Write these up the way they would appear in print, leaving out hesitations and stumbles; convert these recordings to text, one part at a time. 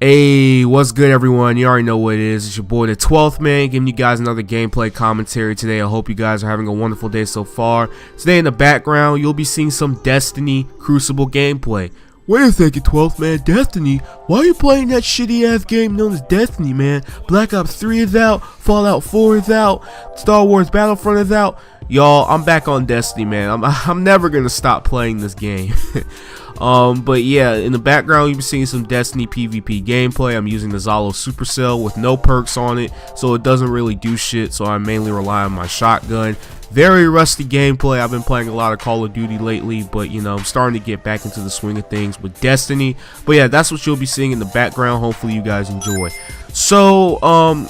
Hey, what's good everyone? You already know what it is. It's your boy the 12th man giving you guys another gameplay commentary today. I hope you guys are having a wonderful day so far. Today in the background, you'll be seeing some Destiny Crucible gameplay. Wait a second, 12th man, Destiny? Why are you playing that shitty ass game known as Destiny, man? Black Ops 3 is out, Fallout 4 is out, Star Wars Battlefront is out. Y'all, I'm back on Destiny, man. I'm never gonna stop playing this game. But yeah, in the background you'll be seeing some Destiny PvP gameplay. I'm using the Zalo Supercell with no perks on it, so it doesn't really do shit, so I mainly rely on my shotgun. Very rusty gameplay. I've been playing a lot of Call of Duty lately, but you know, I'm starting to get back into the swing of things with Destiny. But yeah, that's what you'll be seeing in the background. Hopefully you guys enjoy. So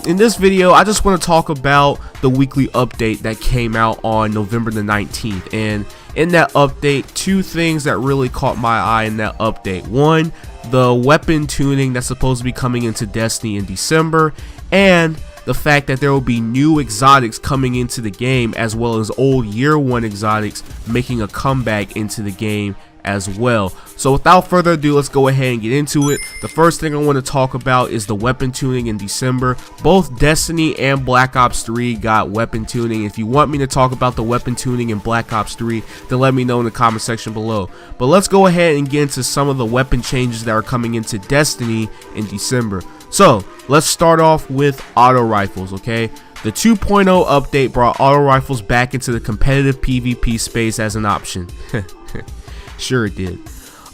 in this video I just want to talk about the weekly update that came out on November the 19th, and in that update, two things that really caught my eye in that update. One, the weapon tuning that's supposed to be coming into Destiny in December, and the fact that there will be new exotics coming into the game, as well as old year one exotics making a comeback into the game as well. So without further ado, let's go ahead and get into it. The first thing I want to talk about is the weapon tuning in December. Both Destiny and Black Ops 3 got weapon tuning. If you want me to talk about the weapon tuning in Black Ops 3, then let me know in the comment section below. But let's go ahead and get into some of the weapon changes that are coming into Destiny in December. So let's start off with auto rifles, okay? The 2.0 update brought auto rifles back into the competitive PvP space as an option. Sure it did.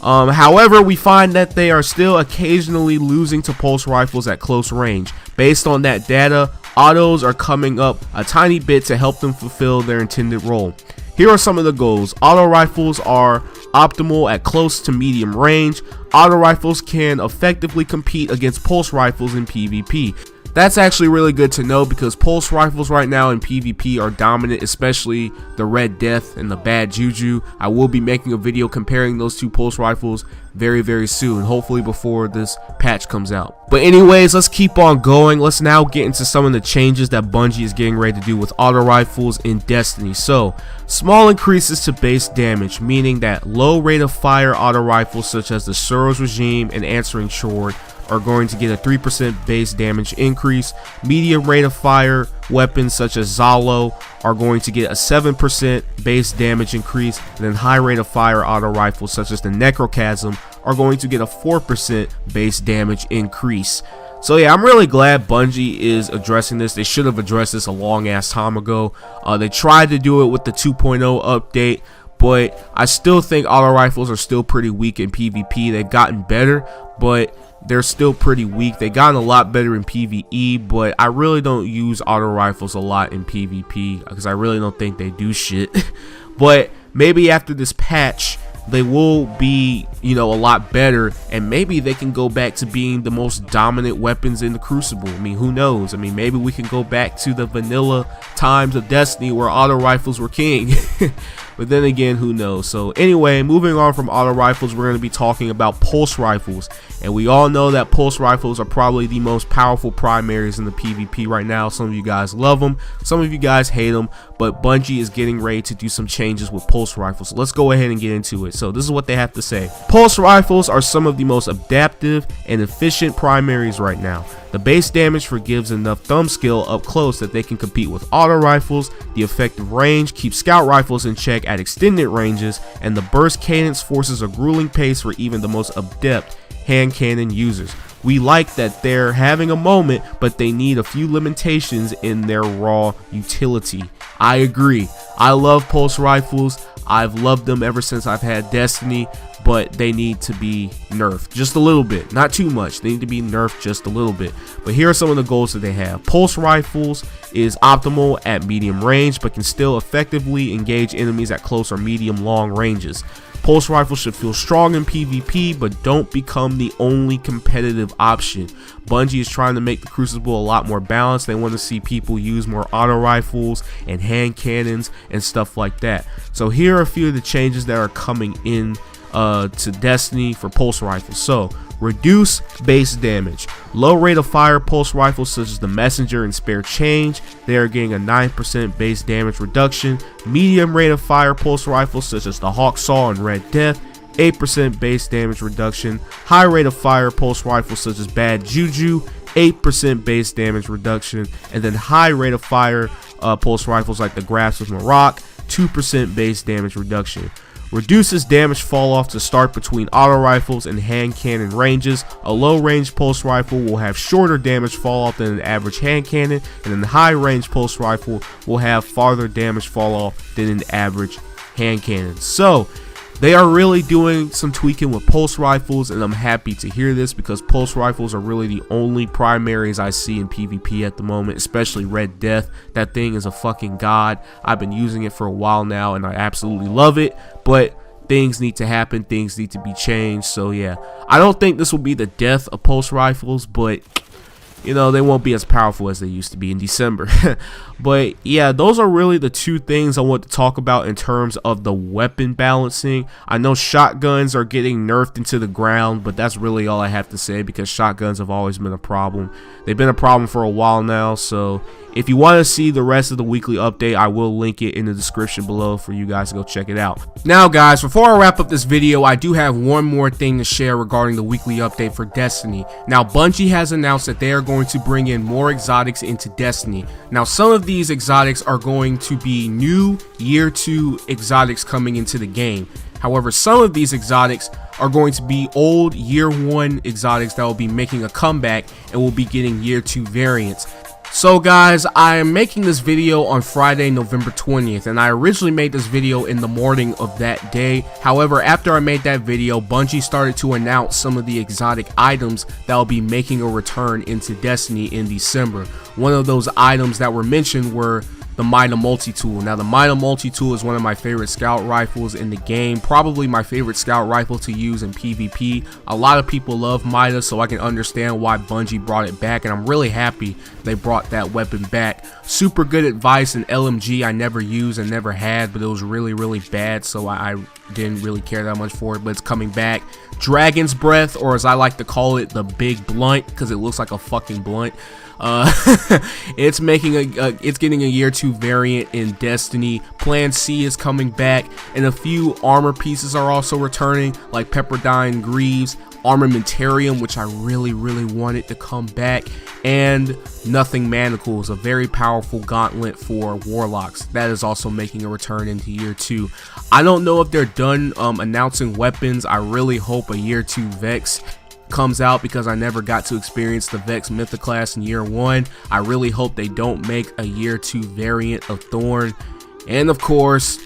However, we find that they are still occasionally losing to pulse rifles at close range. Based on that data, autos are coming up a tiny bit to help them fulfill their intended role. Here are some of the goals. Auto rifles are optimal at close to medium range. Auto rifles can effectively compete against pulse rifles in PvP. That's actually really good to know, because pulse rifles right now in PvP are dominant, especially the Red Death and the Bad Juju. I will be making a video comparing those two pulse rifles very soon, hopefully before this patch comes out. But anyways, let's keep on going. Let's now get into some of the changes that Bungie is getting ready to do with auto rifles in Destiny. So, small increases to base damage, meaning that low rate of fire auto rifles such as the Suros Regime and Answering Sword are going to get a 3% base damage increase. Medium rate of fire weapons such as Zalo are going to get a 7% base damage increase, and then high rate of fire auto rifles such as the Necrochasm are going to get a 4% base damage increase. So yeah, I'm really glad Bungie is addressing this. They should have addressed this a long ass time ago. They tried to do it with the 2.0 update, but I still think auto rifles are still pretty weak in PvP. They've gotten better, but they're still pretty weak. They've gotten a lot better in PvE, but I really don't use auto rifles a lot in PvP because I really don't think they do shit. But maybe after this patch they will be, you know, a lot better, and maybe they can go back to being the most dominant weapons in the Crucible. I mean, who knows? I mean, maybe we can go back to the vanilla times of Destiny where auto rifles were king. But then again, who knows? So anyway, moving on from auto rifles, we're going to be talking about pulse rifles. And we all know that pulse rifles are probably the most powerful primaries in the PvP right now. Some of you guys love them, some of you guys hate them, but Bungie is getting ready to do some changes with pulse rifles. So let's go ahead and get into it. So this is what they have to say. Pulse rifles are some of the most adaptive and efficient primaries right now. The base damage forgives enough thumb skill up close that they can compete with auto rifles. The effective range keeps scout rifles in check at extended ranges, and the burst cadence forces a grueling pace for even the most adept hand cannon users. We like that they're having a moment, but they need a few limitations in their raw utility. I agree. I love pulse rifles. I've loved them ever since I've had Destiny, but they need to be nerfed just a little bit, not too much. They need to be nerfed just a little bit. But here are some of the goals that they have. Pulse rifles is optimal at medium range, but can still effectively engage enemies at close or medium long ranges. Pulse rifles should feel strong in PvP, but don't become the only competitive option. Bungie is trying to make the Crucible a lot more balanced. They want to see people use more auto rifles and hand cannons and stuff like that. So here are a few of the changes that are coming in to Destiny for pulse rifles. So reduce base damage. Low rate of fire pulse rifles such as the Messenger and Spare Change, they are getting a 9% base damage reduction. Medium rate of fire pulse rifles such as the Hawksaw and Red Death 8% base damage reduction. High rate of fire pulse rifles such as Bad Juju, 8% base damage reduction. And then high rate of fire pulse rifles like the Grasp of Maroc, 2% base damage reduction. Reduces damage fall off to start between auto rifles and hand cannon ranges. A low range pulse rifle will have shorter damage fall off than an average hand cannon, and then the high range pulse rifle will have farther damage fall off than an average hand cannon. So they are really doing some tweaking with pulse rifles, and I'm happy to hear this because pulse rifles are really the only primaries I see in PvP at the moment, especially Red Death. That thing is a fucking god. I've been using it for a while now and I absolutely love it, but things need to happen, things need to be changed. So yeah, I don't think this will be the death of pulse rifles, but you know, they won't be as powerful as they used to be in December. But yeah, those are really the two things I want to talk about in terms of the weapon balancing. I know shotguns are getting nerfed into the ground, but that's really all I have to say because shotguns have always been a problem. They've been a problem for a while now, so if you want to see the rest of the weekly update, I will link it in the description below for you guys to go check it out. Now guys, before I wrap up this video, I do have one more thing to share regarding the weekly update for Destiny. Now Bungie has announced that they are going to bring in more exotics into Destiny. Now some of these exotics are going to be new year 2 exotics coming into the game. However, some of these exotics are going to be old year 1 exotics that will be making a comeback and will be getting year 2 variants. So guys, I am making this video on Friday, November 20th, and I originally made this video in the morning of that day. However, after I made that video, Bungie started to announce some of the exotic items that will be making a return into Destiny in December. One of those items that were mentioned were the Mida Multi-Tool. Now the Mida Multi-Tool is one of my favorite scout rifles in the game, probably my favorite scout rifle to use in PvP. A lot of people love Mida, so I can understand why Bungie brought it back, and I'm really happy they brought that weapon back. Super good advice in LMG I never used and never had, but it was really bad, so I didn't really care that much for it, but it's coming back. Dragon's Breath, or as I like to call it, the Big Blunt, because it looks like a fucking blunt. It's getting a year 2 variant in Destiny. Plan C is coming back, and a few armor pieces are also returning, like Pepperdine Greaves, Armamentarium, which I really wanted to come back, and Nothing Manacles, a very powerful gauntlet for warlocks that is also making a return into year 2. I don't know if they're done announcing weapons. I really hope a year 2 Vex comes out because I never got to experience the Vex Mythoclast in year 1. I really hope they don't make a year 2 variant of Thorn, and of course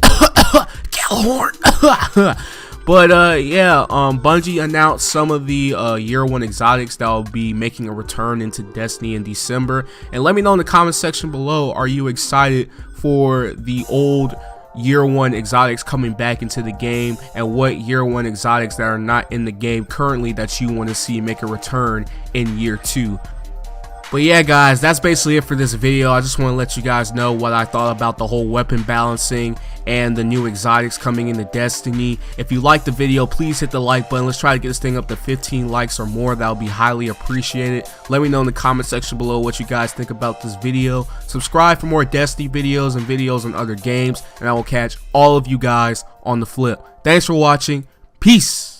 Gjallarhorn. But yeah, Bungie announced some of the year 1 exotics that will be making a return into Destiny in December, and let me know in the comment section below, are you excited for the old year 1 exotics coming back into the game, and what year 1 exotics that are not in the game currently that you want to see make a return in year 2. But yeah guys, that's basically it for this video. I just want to let you guys know what I thought about the whole weapon balancing and the new exotics coming into Destiny. If you liked the video, please hit the like button. Let's try to get this thing up to 15 likes or more. That would be highly appreciated. Let me know in the comment section below what you guys think about this video. Subscribe for more Destiny videos and videos on other games, and I will catch all of you guys on the flip. Thanks for watching. Peace.